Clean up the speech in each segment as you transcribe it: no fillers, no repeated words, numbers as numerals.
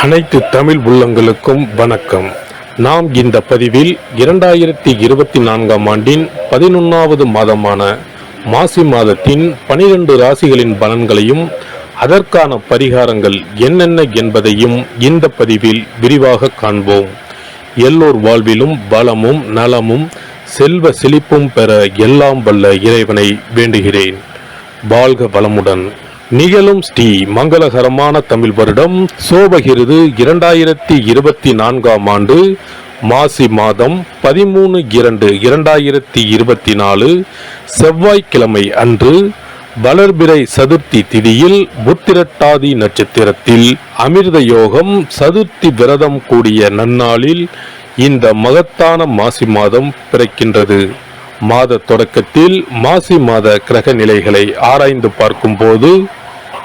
அனைத்து தமிழ் உள்ளங்களுக்கும் வணக்கம். நாம் இந்த பதிவில் 2024 ஆண்டின் 11வது மாதமான மாசி மாதத்தின் 12 ராசிகளின் பலன்களையும் அதற்கான பரிகாரங்கள் என்னென்ன என்பதையும் இந்த பதிவில் விரிவாக காண்போம். எல்லோர் வாழ்விலும் பலமும் நலமும் செல்வ செழிப்பும் பெற எல்லாம் வல்ல இறைவனை வேண்டுகிறேன். வாழ்க வளமுடன். நிகழும் ஸ்ரீ மங்களகரமான தமிழ் வருடம் சோபகிருது 2024 ஆண்டு மாசி மாதம் 13/2/2024 செவ்வாய்க்கிழமை அன்று வளர்பிறை சதுர்த்தி திதியில் உத்திரட்டாதி நட்சத்திரத்தில் அமிர்த யோகம் சதுர்த்தி விரதம் கூடிய நன்னாளில் இந்த மகத்தான மாசி மாதம் பிறக்கின்றது. மாத தொடக்கத்தில் மாசி மாத கிரக நிலைகளை ஆராய்ந்து பார்க்கும் போது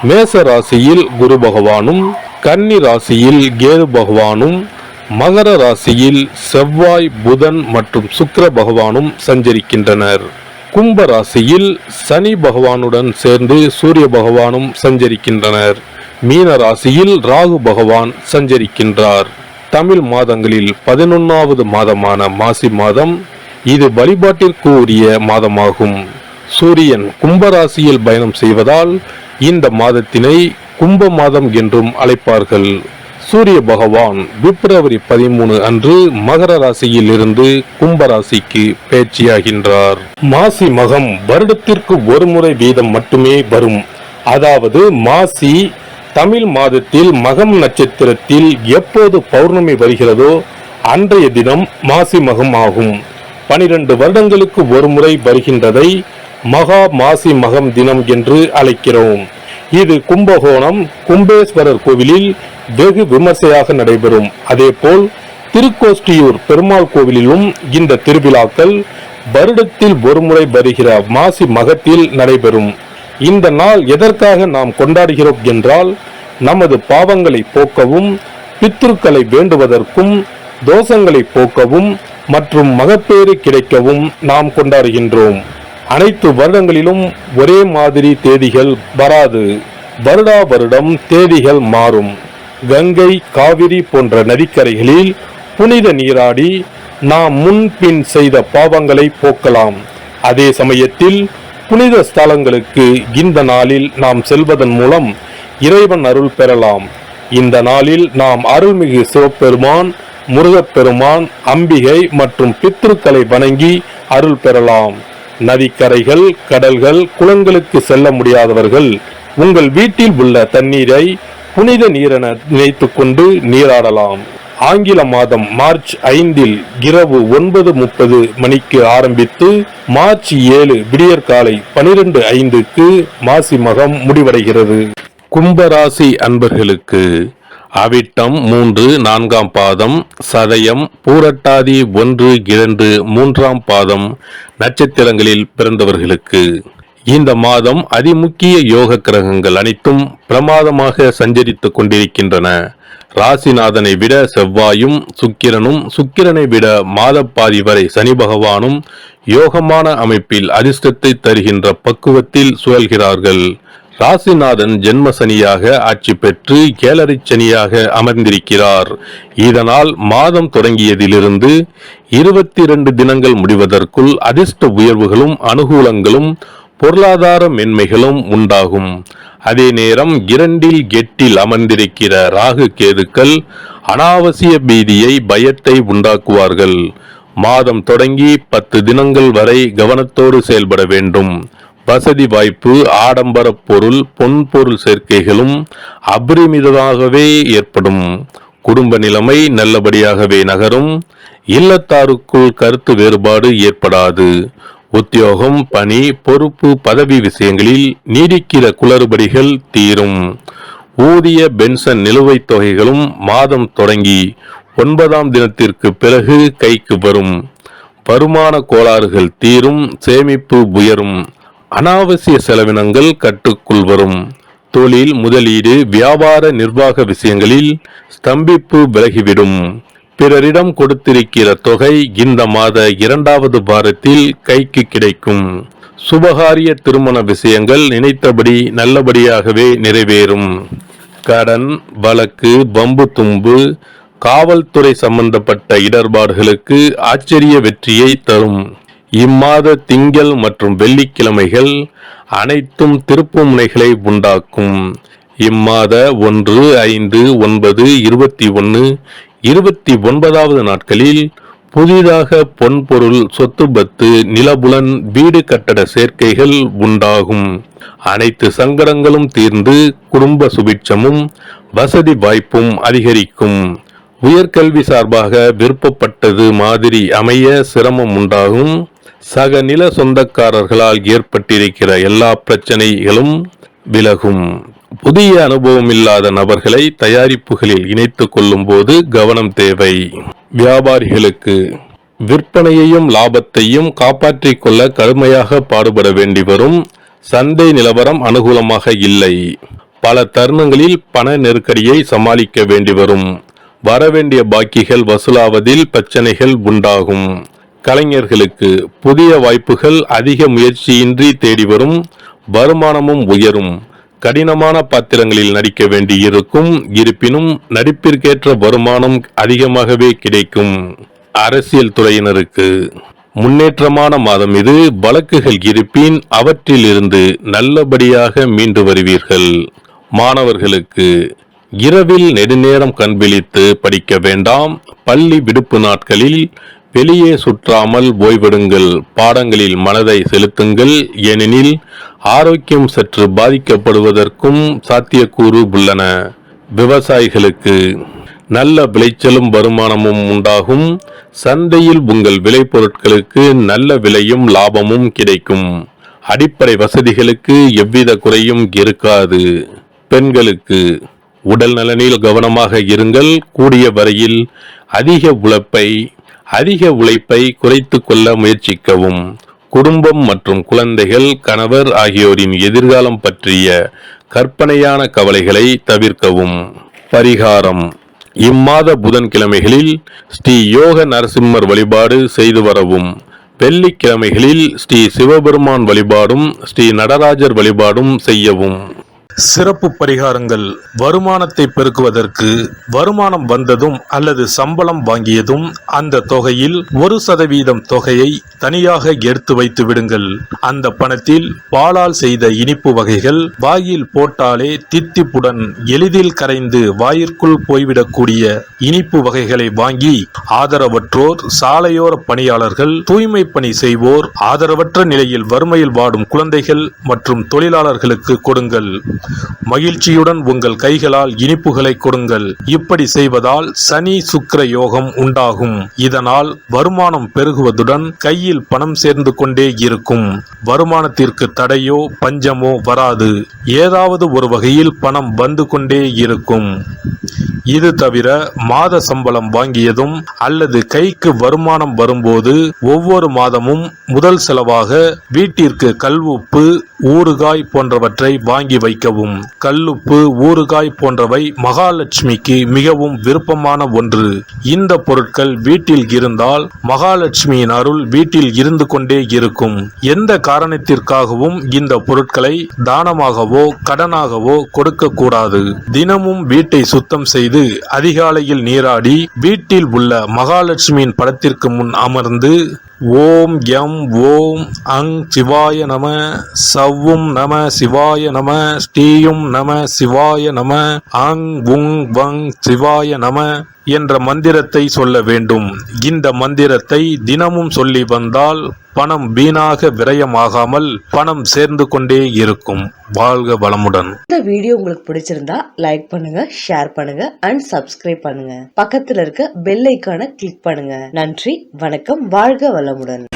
மேச ராசியில் குரு பகவானும், கன்னி ராசியில் கேது பகவானும், மகர ராசியில் செவ்வாய், புதன் மற்றும் சுக்கிர பகவானும் சஞ்சரிக்கின்றனர். கும்ப ராசியில் சனி பகவானுடன் சேர்ந்து சூரிய பகவானும் சஞ்சரிக்கின்றனர். மீன ராசியில் ராகு பகவான் சஞ்சரிக்கின்றார். தமிழ் மாதங்களில் 11வது மாதமான மாசி மாதம் இது வழிபாட்டிற்கு உரிய மாதமாகும். சூரியன் கும்பராசியில் பயணம் செய்வதால் இந்த மாதத்தினை கும்ப மாதம் என்றும் அழைப்பார்கள். சூரிய பகவான் பிப்ரவரி 13 அன்று மகர ராசியில் இருந்து கும்பராசிக்கு பேச்சியாகின்றார். மாசி மகம் வருடத்திற்கு ஒரு முறை வீதம் மட்டுமே வரும். அதாவது மாசி தமிழ் மாதத்தில் மகம் நட்சத்திரத்தில் எப்போது பௌர்ணமி வருகிறதோ அன்றைய தினம் மாசி மகம் ஆகும். 12 வருடங்களுக்கு ஒரு முறை வருகின்றதை மகா மாசி மகம் தினம் என்று அழைக்கிறோம். இது கும்பகோணம் கும்பேஸ்வரர் கோவிலில் வெகு விமர்சையாக நடைபெறும். அதேபோல் திருக்கோஷ்டியூர் பெருமாள் கோவிலிலும் இந்த திருவிழாக்கள் வருடத்தில் ஒரு முறை வருகிற மாசி மகத்தில் நடைபெறும். இந்த நாள் எதற்காக நாம் கொண்டாடுகிறோம் என்றால், நமது பாவங்களை போக்கவும், பித்ருக்களை வேண்டுவதற்கும், தோஷங்களை போக்கவும் மற்றும் மகப்பேறு கிடைக்கவும் நாம் கொண்டாடுகின்றோம். அனைத்து வருடங்களிலும் ஒரே மாதிரி தேதிகள் வராது. வருடா வருடம் தேதிகள் மாறும். கங்கை, காவிரி போன்ற நதிக்கரைகளில் புனித நீராடி நாம் முன்பின் செய்த பாவங்களை போக்கலாம். அதே சமயத்தில் புனித ஸ்தலங்களுக்கு இந்த நாளில் நாம் செல்வதன் மூலம் இறைவன் அருள் பெறலாம். இந்த நாளில் நாம் அருள்மிகு சிவபெருமான், முருகப்பெருமான், அம்பிகை மற்றும் பித்ருக்களை வணங்கி அருள் பெறலாம். நதிக்கரைகள், கடல்கள், குளங்களுக்கு செல்ல முடியாதவர்கள் உங்கள் வீட்டில் உள்ள தண்ணீரை புனித நீரென நினைத்து கொண்டு நீராடலாம். ஆங்கில மாதம் மார்ச் 5 இரவு 9:30 மணிக்கு ஆரம்பித்து மார்ச் 7 விடியற்காலை 12:05 மாசி மகம் முடிவடைகிறது. கும்பராசி அன்பர்களுக்கு அவிட்டம் 3, 4ஆம் பாதம், சதயம், பூரட்டாதி 1, 2, 3ஆம் பாதம் நட்சத்திரங்களில் பிறந்தவர்களுக்கு இந்த மாதம் அதிமுக்கிய யோக கிரகங்கள் அனைத்தும் பிரமாதமாக சஞ்சரித்துக் கொண்டிருக்கின்றன. ராசிநாதனை விட செவ்வாயும், சுக்கிரனும், சுக்கிரனை விட மாதப்பாதி வரை சனி பகவானும் யோகமான அமைப்பில் அதிர்ஷ்டத்தை தருகின்ற பக்குவத்தில் சுழல்கிறார்கள். ராசிநாதன் ஜென்ம சனியாக ஆட்சி பெற்று 7.5 சனியாக அமர்ந்திருக்கிறார். இதனால் மாதம் தொடங்கியதிலிருந்து 22 தினங்கள் முடிவதற்குள் அதிர்ஷ்ட உயர்வுகளும் அனுகூலங்களும் பொருளாதார மென்மைகளும் உண்டாகும். அதே நேரம் 2, 8 அமர்ந்திருக்கிற ராகு கேதுக்கள் அனாவசிய பீதியை, பயத்தை உண்டாக்குவார்கள். மாதம் தொடங்கி 10 தினங்கள் வரை கவனத்தோடு செயல்பட வேண்டும். வசதி வாய்ப்பு, ஆடம்பர பொருள், பொன்பொருள் சேர்க்கைகளும் அபரிமிதமாகவே ஏற்படும். குடும்ப நிலைமை நல்லபடியாகவே நகரும். இல்லத்தாருக்குள் கருத்து வேறுபாடு ஏற்படாது. உத்தியோகம், பணி, பொறுப்பு, பதவி விஷயங்களில் நீடிக்கிற குளறுபடிகள் தீரும். ஊதிய, பென்ஷன் நிலுவைத் தொகைகளும் மாதம் தொடங்கி 9ஆம் தினத்திற்கு பிறகு கைக்கு வரும். வருமான கோளாறுகள் தீரும். சேமிப்பு உயரும். அனாவசிய செலவினங்கள் கட்டுக்குள் வரும். தொழில், முதலீடு, வியாபார, நிர்வாக விஷயங்களில் ஸ்தம்பிப்பு விலகிவிடும். பிறரிடம் கொடுத்திருக்கிற தொகை இந்த மாத 2வது வாரத்தில் கைக்கு கிடைக்கும். சுபகாரிய திருமண விஷயங்கள் நினைத்தபடி நல்லபடியாகவே நிறைவேறும். கடன், வழக்கு, வம்பு தும்பு, காவல்துறை சம்பந்தப்பட்ட இடர்பாடுகளுக்கு ஆச்சரிய வெற்றியை தரும். இம்மாத திங்கள் மற்றும் வெள்ளிக்கிழமைகள் அனைத்தும் திருப்பு முனைகளை உண்டாக்கும். இம்மாத 1, 5, 9, 21, 29வது நாட்களில் புதிதாக பொன்பொருள், சொத்து பத்து, நிலபுலன், வீடு கட்டட சேர்க்கைகள் உண்டாகும். அனைத்து சங்கடங்களும் தீர்ந்து குடும்ப சுபிட்சமும் வசதி வாய்ப்பும் அதிகரிக்கும். உயர்கல்வி சார்பாக விருப்பப்பட்டது மாதிரி அமைய சிரமம் உண்டாகும். சக நில சொந்தக்காரர்களால் ஏற்பட்டிருக்கிற எல்லா பிரச்சனைகளும் விலகும். புதிய அனுபவம் இல்லாத நபர்களை தயாரிப்புகளில் இணைத்துக் கொள்ளும் போது கவனம் தேவை. வியாபாரிகளுக்கு விற்பனையையும் லாபத்தையும் காப்பாற்றிக் கொள்ள கடுமையாக பாடுபட வேண்டி வரும். சந்தை நிலவரம் அனுகூலமாக இல்லை. பல தருணங்களில் பண நெருக்கடியை சமாளிக்க வேண்டி வரும். வரவேண்டிய பாக்கிகள் வசூலாவதில் பிரச்சனைகள் உண்டாகும். கலைஞர்களுக்கு புதிய வாய்ப்புகள் அதிக முயற்சியின்றி தேடி வரும். வருமானமும் உயரும். கடினமான பாத்திரங்களில் நடிக்க வேண்டியிருக்கும். இருப்பினும் நடிப்பிற்கேற்ற வருமானம் அதிகமாகவே கிடைக்கும். அரசியல் துறையினருக்கு முன்னேற்றமான மாதம் இது. வழக்குகள் இருப்பின் அவற்றிலிருந்து நல்லபடியாக மீண்டு வருவீர்கள். மாணவர்களுக்கு இரவில் நெடுநேரம் கண் விழித்து படிக்க வேண்டாம். பள்ளி விடுப்பு நாட்களில் வெளியே சுற்றாமல் ஓய்வெடுங்கள். பாடங்களில் மனதை செலுத்துங்கள். ஏனெனில் ஆரோக்கியம் சற்று பாதிக்கப்படுவதற்கும் சாத்தியக்கூறு உள்ளன. விவசாயிகளுக்கு நல்ல விளைச்சலும் வருமானமும் உண்டாகும். சந்தையில் உங்கள் விளைபொருட்களுக்கு நல்ல விலையும் லாபமும் கிடைக்கும். அடிப்படை வசதிகளுக்கு எவ்வித குறையும் இருக்காது. பெண்களுக்கு உடல் நலனில் கவனமாக இருங்கள். கூடிய வரையில் அதிக உழைப்பை குறைத்து கொள்ள முயற்சிக்கவும். குடும்பம் மற்றும் குழந்தைகள், கணவர் ஆகியோரின் எதிர்காலம் பற்றிய கற்பனையான கவலைகளை தவிர்க்கவும். பரிகாரம்: இம்மாத புதன்கிழமைகளில் ஸ்ரீ யோக நரசிம்மர் வழிபாடு செய்து வரவும். வெள்ளிக்கிழமைகளில் ஸ்ரீ சிவபெருமான் வழிபாடும் ஸ்ரீ நடராஜர் வழிபாடும் செய்யவும். சிறப்பு பரிகாரங்கள்: வருமானத்தை பெருக்குவதற்கு வருமானம் வந்ததும் அல்லது சம்பளம் வாங்கியதும் அந்த தொகையில் 1% தொகையை தனியாக எடுத்து வைத்து விடுங்கள். அந்த பணத்தில் பாலால் செய்த இனிப்பு வகைகள், வாயில் போட்டாலே தித்திப்புடன் எளிதில் கரைந்து வாயிற்குள் போய்விடக்கூடிய இனிப்பு வகைகளை வாங்கி ஆதரவற்றோர், சாலையோர பணியாளர்கள், தூய்மை பணி செய்வோர், ஆதரவற்ற நிலையில் வறுமையில் வாடும் குழந்தைகள் மற்றும் தொழிலாளர்களுக்கு கொடுங்கள். மகிழ்ச்சியுடன் உங்கள் கைகளால் இனிப்புகளை கொடுங்கள். இப்படி செய்வதால் சனி சுக்கிர யோகம் உண்டாகும். இதனால் வருமானம் பெருகுவதுடன் கையில் பணம் சேர்ந்து கொண்டே இருக்கும். வருமானத்திற்கு தடையோ பஞ்சமோ வராது. ஏதாவது ஒரு வகையில் பணம் வந்து கொண்டே இருக்கும். இது தவிர மாத சம்பளம் வாங்கியதும் அல்லது கைக்கு வருமானம் வரும்போது ஒவ்வொரு மாதமும் முதல் செலவாக வீட்டிற்கு கல்லுப்பு, ஊறுகாய் போன்றவற்றை வாங்கி வைக்கவும். கல்லுப்பு, ஊறுகாய் போன்றவை மகாலட்சுமிக்கு மிகவும் விருப்பமான ஒன்று. இந்த பொருட்கள் வீட்டில் இருந்தால் மகாலட்சுமியின் அருள் வீட்டில் இருந்து கொண்டே இருக்கும். எந்த காரணத்திற்காகவும் இந்த பொருட்களை தானமாகவோ கடனாகவோ கொடுக்க கூடாது. தினமும் வீட்டை சுத்தம் செய்து அதிகாலையில் நீராடி வீட்டில் உள்ள மகாலட்சுமியின் படத்திற்கு முன் அமர்ந்து ஓம் யம் ஓம் அங் சிவாய நம, சவ்வும் நம சிவாய நம, ஸ்ரீயும் நம சிவாய நம, அங் உங் வங் சிவாய நம என்ற மந்திரத்தை சொல்ல வேண்டும். இந்த மந்திரத்தை தினமும் சொல்லி வந்தால் பணம் வீணாக விரயமாகாமல் பணம் சேர்ந்து கொண்டே இருக்கும். வாழ்க வளமுடன். இந்த வீடியோ உங்களுக்கு பிடிச்சிருந்தா லைக் பண்ணுங்க, ஷேர் பண்ணுங்க அண்ட் சப்ஸ்கிரைப் பண்ணுங்க. பக்கத்துல இருக்க பெல் ஐகானை கிளிக் பண்ணுங்க. நன்றி, வணக்கம், வாழ்க வளமுடன்.